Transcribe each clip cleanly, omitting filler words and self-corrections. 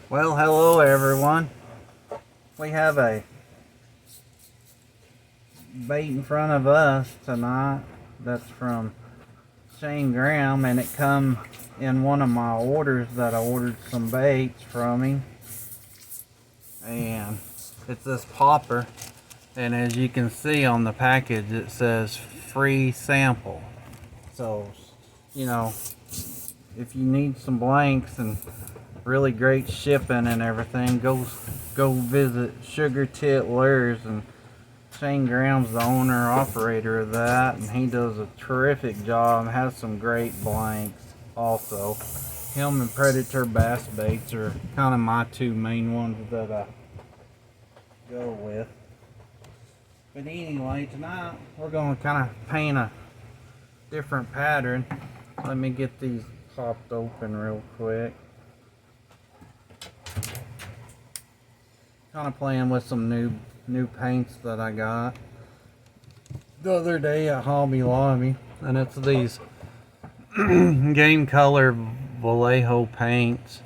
Well, hello everyone. We have a bait in front of us tonight that's from Shane Graham, and it come in one of my orders that I ordered some baits from him. And it's this popper, and as you can see on the package it says free sample. So, you know, if you need some blanks and really great shipping and everything, go visit Sugar Tit Lures, and Shane Graham's the owner operator of that, and he does a terrific job. Has some great blanks also. Him and Predator Bass Baits are kind of my two main ones that I go with. But anyway, tonight we're going to kind of paint a different pattern. Let me get these popped open real quick. Kind of playing with some new paints that I got the other day at Hobby Lobby, and it's these game color Vallejo paints,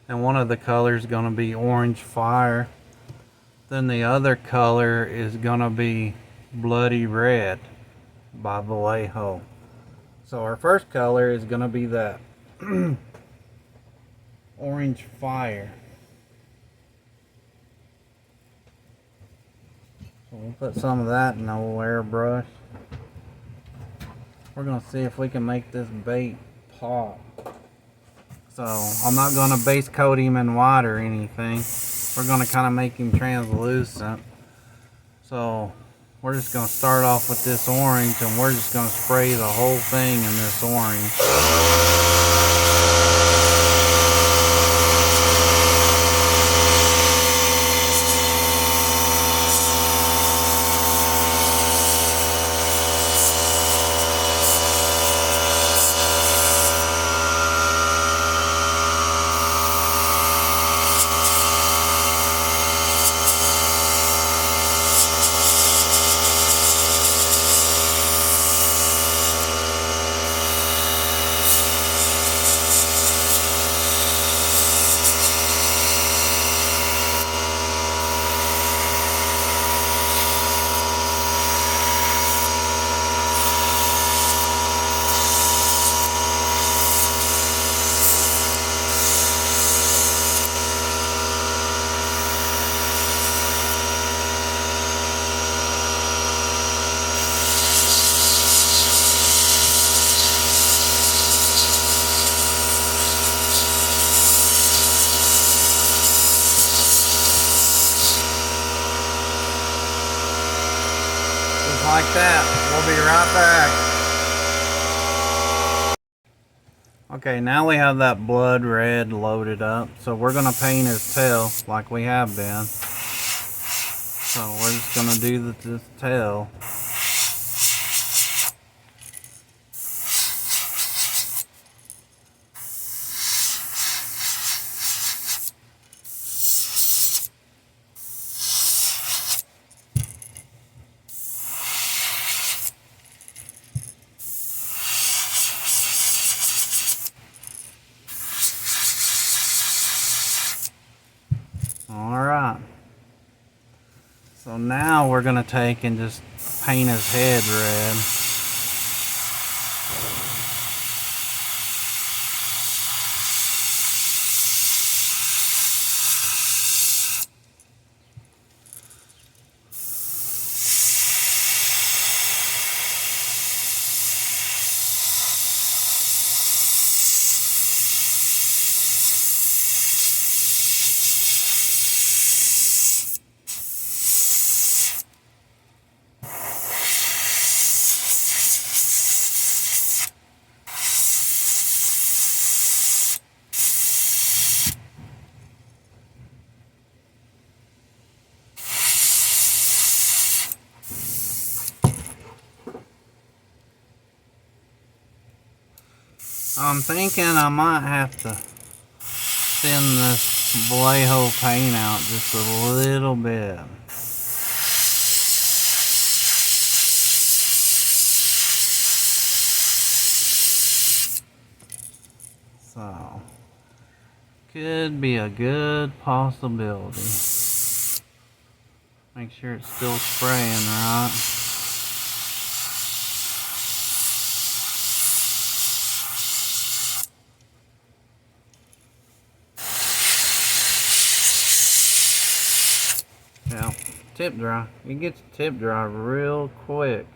and one of the colors is going to be Orange Fire, then the other color is going to be Bloody Red by Vallejo. So our first color is going to be that Orange Fire. So we'll put some of that in the old airbrush. We're going to see if we can make this bait pop. So I'm not going to base coat him in white or anything. We're going to kind of make him translucent. So we're just going to start off with this orange, and we're just going to spray the whole thing in this orange. Like that. We'll be right back. Okay, now we have that blood red loaded up, so we're going to paint his tail like we have been. So we're just going to do this tail. Alright, so now we're going to take and just paint his head red. I'm thinking I might have to thin this Vallejo paint out just a little bit. So, Could be a good possibility. Make sure it's still spraying right. Yeah, tip dry. It gets tip dry real quick.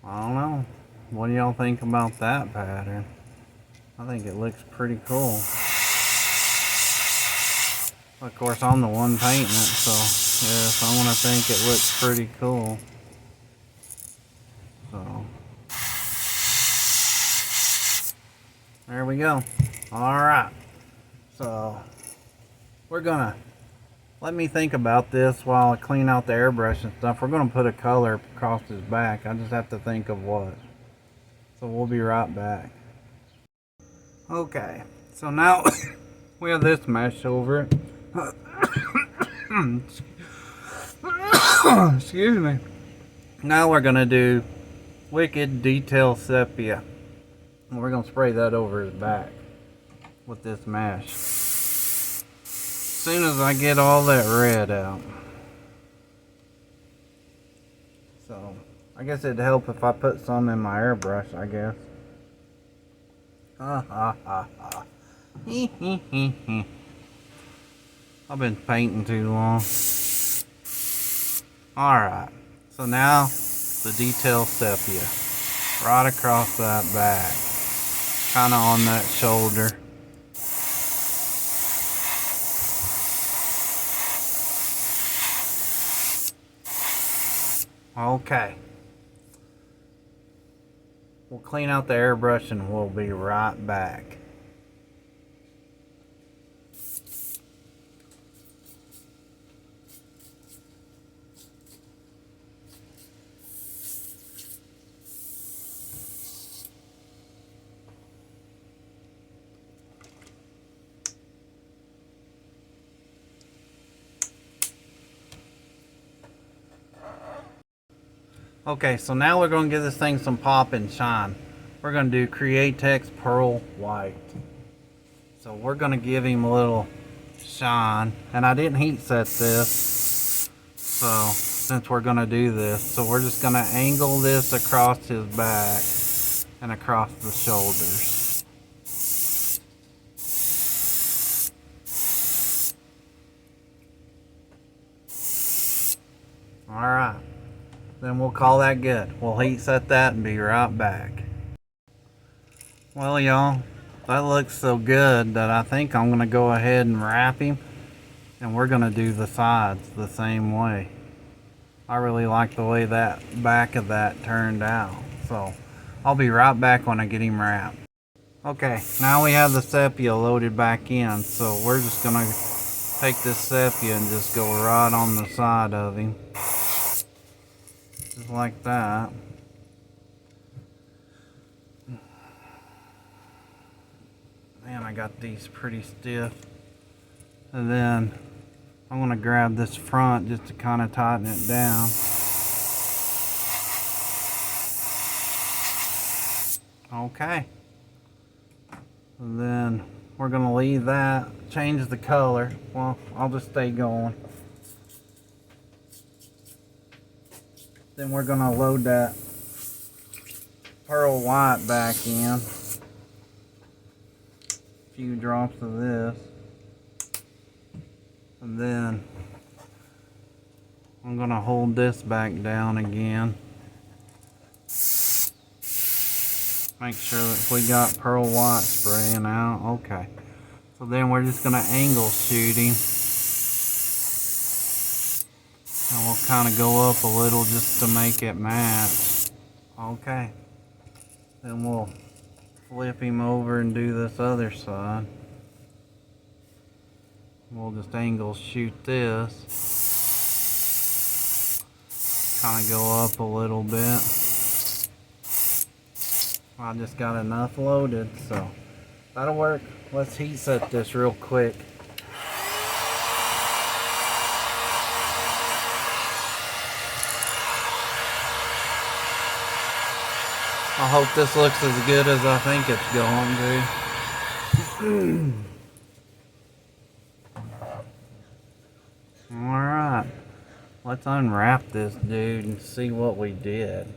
I don't know. What do y'all think about that pattern? I think it looks pretty cool. Of course, I'm the one painting it, so yes, I want to think it looks pretty cool. So, there we go. Alright. So, we're gonna, let me think about this while I clean out the airbrush and stuff. We're gonna put a color across his back. I just have to think of what. So, we'll be right back. Okay, so now we have this mesh over it. Excuse me. Now we're gonna do Wicked Detail Sepia. And we're gonna spray that over his back with this mesh. As soon as I get all that red out. So, I guess it'd help if I put some in my airbrush, I guess. Ha ha ha ha. I've been painting too long. Alright, so now the detail sepia. Right across that back. Kind of on that shoulder. Okay. We'll clean out the airbrush and we'll be right back. Okay, so now we're going to give this thing some pop and shine. We're going to do Createx Pearl White. So we're going to give him a little shine. And I didn't heat set this. So, since we're going to do this. So we're just going to angle this across his back and across the shoulders. Alright. Then we'll call that good. We'll heat set that and be right back. Well, y'all, that looks so good that I think I'm going to go ahead and wrap him. And we're going to do the sides the same way. I really like the way that back of that turned out. So, I'll be right back when I get him wrapped. Okay, now we have the sepia loaded back in. So, we're just going to take this sepia and just go right on the side of him. Just like that. Man, I got these pretty stiff. And then I'm going to grab this front just to kind of tighten it down. Okay. And then we're going to leave that, change the color. Well, I'll just stay going. Then we're going to load that pearl white back in. A few drops of this. And then I'm going to hold this back down again. Make sure that we got pearl white spraying out. Okay. So then we're just going to angle shoot him. And we'll kind of go up a little just to make it match. Okay. Then we'll flip him over and do this other side. We'll just angle shoot this. Kind of go up a little bit. I just got enough loaded, so that'll work. Let's heat set this real quick. I hope this looks as good as I think it's going to. Alright, let's unwrap this dude and see what we did.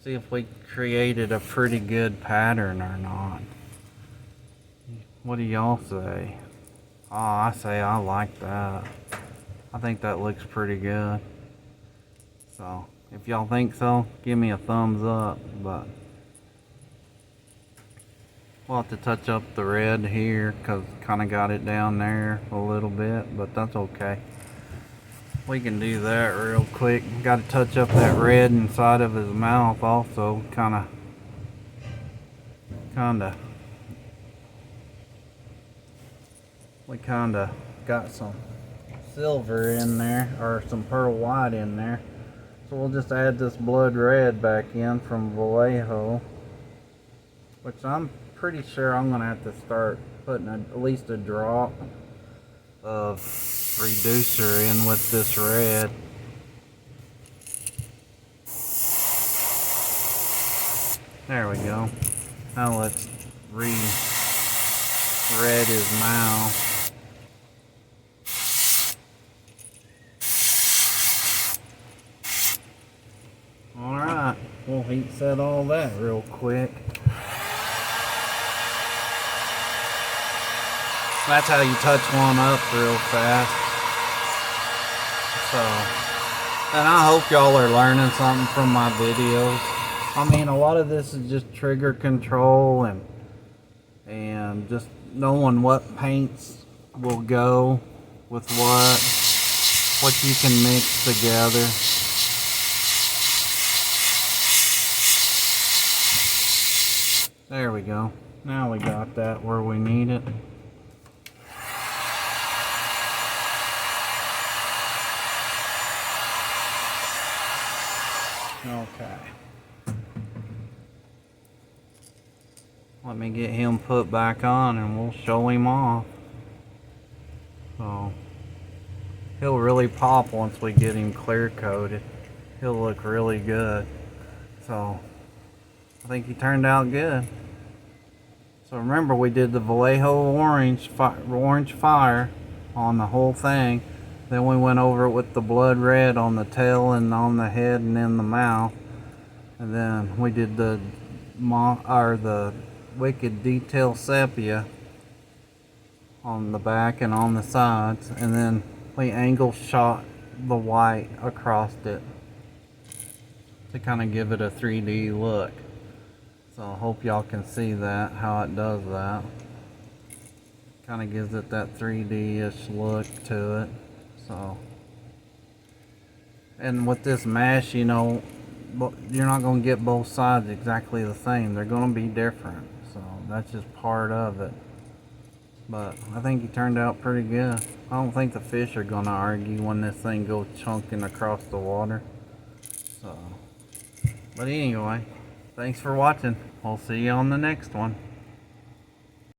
See if we created a pretty good pattern or not. What do y'all say? Oh, I say I like that. I think that looks pretty good. So, if y'all think so, give me a thumbs up. But we'll have to touch up the red here because kind of got it down there a little bit, but that's okay. We can do that real quick. Got to touch up that red inside of his mouth also, kinda. We kinda got some silver in there, or some pearl white in there. So we'll just add this blood red back in from Vallejo, which I'm pretty sure I'm gonna have to start putting at least a drop of reducer in with this red. There we go. Now let's re-red his mouth. Alright, we'll heat set all that real quick. That's how you touch one up real fast. So, and I hope y'all are learning something from my videos. I mean, a lot of this is just trigger control and just knowing what paints will go with what you can mix together. There we go. Now we got that where we need it. Okay. Let me get him put back on and we'll show him off. So, he'll really pop once we get him clear coated. He'll look really good. So, I think he turned out good. So remember, we did the Vallejo orange fire on the whole thing. Then we went over it with the blood red on the tail and on the head and in the mouth. And then we did the Wicked Detail Sepia on the back and on the sides. And then we angle shot the white across it to kind of give it a 3D look. So I hope y'all can see that, how it does that. Kind of gives it that 3D-ish look to it. So, and with this mesh, you know, you're not going to get both sides exactly the same. They're going to be different. So that's just part of it. But I think he turned out pretty good. I don't think the fish are going to argue when this thing goes chunking across the water. So, but anyway. Thanks for watching. We'll see you on the next one.